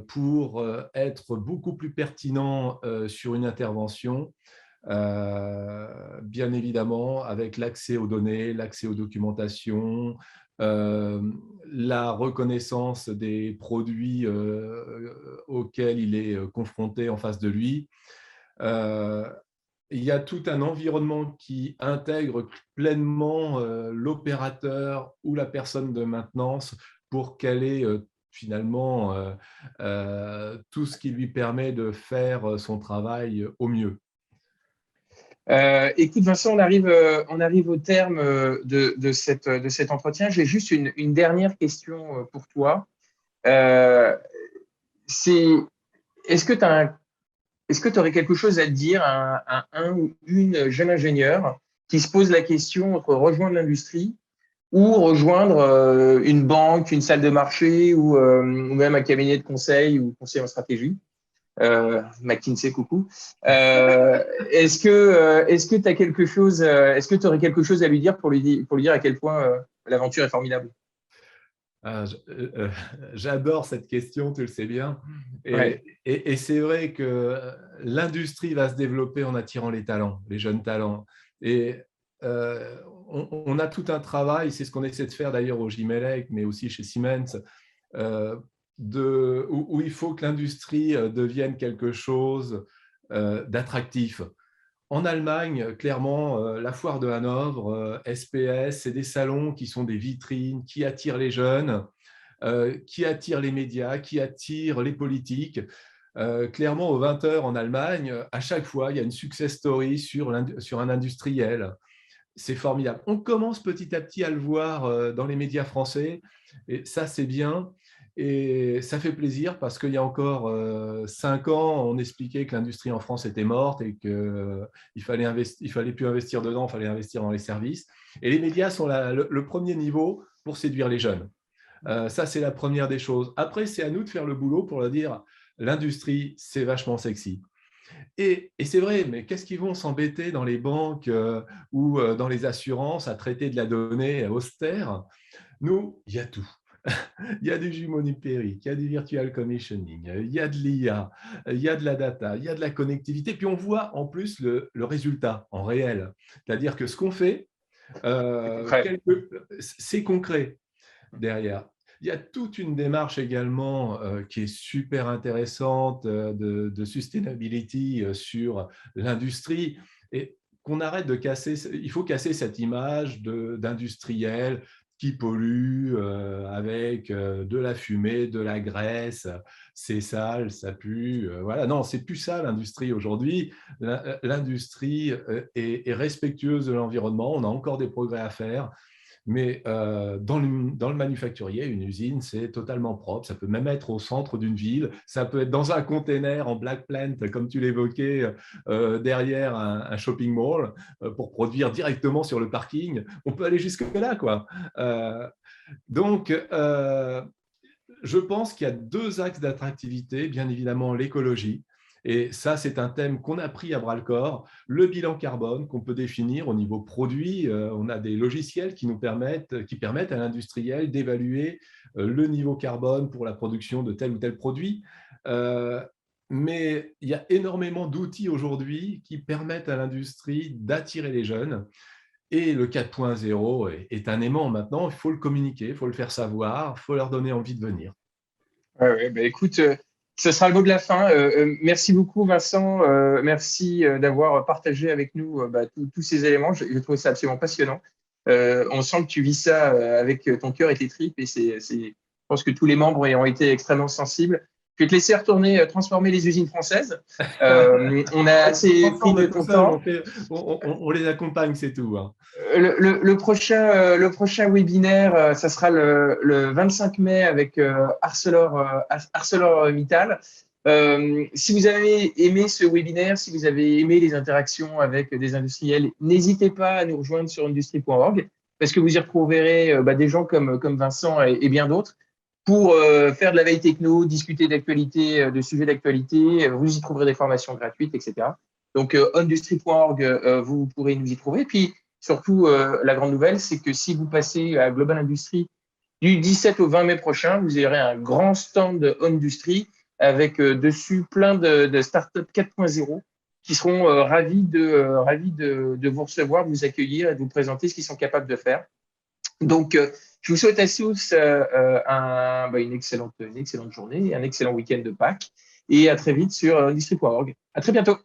pour être beaucoup plus pertinent sur une intervention bien évidemment, avec l'accès aux données, l'accès aux documentations, la reconnaissance des produits auxquels il est confronté en face de lui. il y a tout un environnement qui intègre pleinement l'opérateur ou la personne de maintenance pour qu'elle ait finalement tout ce qui lui permet de faire son travail au mieux. Écoute, Vincent, on arrive au terme de cet entretien. J'ai juste une dernière question pour toi. Euh, c'est, est-ce que tu est-ce que tu aurais quelque chose à dire à un ou une jeune ingénieure qui se pose la question entre rejoindre l'industrie ou rejoindre une banque, une salle de marché ou même un cabinet de conseil ou conseil en stratégie? McKinsey, coucou. Est-ce que tu as quelque chose, est-ce que tu aurais quelque chose à lui dire pour lui dire à quel point l'aventure est formidable? Ah, j'adore cette question, tu le sais bien. Ouais. Et c'est vrai que l'industrie va se développer en attirant les talents, les jeunes talents. Et on a tout un travail, c'est ce qu'on essaie de faire d'ailleurs au Gmelec, mais aussi chez Siemens, euh, où il faut que l'industrie devienne quelque chose d'attractif. En Allemagne, clairement, la foire de Hanovre, SPS, c'est des salons qui sont des vitrines, qui attirent les jeunes, qui attirent les médias, qui attirent les politiques. Clairement, aux 20 heures en Allemagne, à chaque fois, il y a une success story sur un industriel. C'est formidable. On commence petit à petit à le voir dans les médias français, et ça, c'est bien. Et ça fait plaisir parce qu'il y a encore 5 ans, on expliquait que l'industrie en France était morte et qu'il fallait plus investir dedans, il fallait investir dans les services. Et les médias sont le premier niveau pour séduire les jeunes. Ça, c'est la première des choses. Après, c'est à nous de faire le boulot pour leur dire l'industrie, c'est vachement sexy. Et c'est vrai, mais qu'est-ce qu'ils vont s'embêter dans les banques ou dans les assurances à traiter de la donnée austère? Nous, il y a tout. Il y a du jumeau numérique, il y a du virtual commissioning, il y a de l'IA, il y a de la data, il y a de la connectivité. Puis on voit en plus le résultat en réel. C'est-à-dire que ce qu'on fait, C'est concret. c'est concret derrière. Il y a toute une démarche également qui est super intéressante de sustainability sur l'industrie et qu'on arrête de casser. Il faut casser cette image d'industriel qui pollue avec de la fumée, de la graisse, c'est sale, ça pue. Voilà, non, c'est plus ça l'industrie aujourd'hui. L'industrie est respectueuse de l'environnement. On a encore des progrès à faire. Mais dans le manufacturier, une usine, c'est totalement propre. Ça peut même être au centre d'une ville. Ça peut être dans un container en Black Plant, comme tu l'évoquais, derrière un shopping mall, pour produire directement sur le parking. On peut aller jusque-là, quoi. Donc, je pense qu'il y a 2 axes d'attractivité. Bien évidemment, l'écologie. Et ça, c'est un thème qu'on a pris à bras-le-corps. Le bilan carbone qu'on peut définir au niveau produit. On a des logiciels qui permettent à l'industriel d'évaluer le niveau carbone pour la production de tel ou tel produit. Mais il y a énormément d'outils aujourd'hui qui permettent à l'industrie d'attirer les jeunes. Et le 4.0 est un aimant maintenant. Il faut le communiquer, il faut le faire savoir, il faut leur donner envie de venir. Ouais, ouais, bah, écoute, ce sera le mot de la fin. Merci beaucoup, Vincent. Merci d'avoir partagé avec nous bah, tous ces éléments. J'ai trouvé ça absolument passionnant. On sent que tu vis ça avec ton cœur et tes tripes, et je pense que tous les membres y ont été extrêmement sensibles. Je vais te laisser retourner transformer les usines françaises. On a assez pris de ton temps. On les accompagne, c'est tout. Hein. Le prochain webinaire, ça sera le 25 mai avec ArcelorMittal. Si vous avez aimé ce webinaire, si vous avez aimé les interactions avec des industriels, n'hésitez pas à nous rejoindre sur industrie.org parce que vous y retrouverez bah, des gens comme Vincent et bien d'autres pour faire de la veille techno, discuter d'actualité, de sujets d'actualité. Vous y trouverez des formations gratuites, etc. Donc, industrie.org, vous pourrez nous y trouver. Puis, surtout, la grande nouvelle, c'est que si vous passez à Global Industrie du 17 au 20 mai prochain, vous aurez un grand stand Industrie avec dessus plein de startups 4.0 qui seront ravis de vous recevoir, de vous accueillir et de vous présenter ce qu'ils sont capables de faire. Donc, je vous souhaite à tous une excellente journée, un excellent week-end de Pâques et à très vite sur industrie.org. À très bientôt.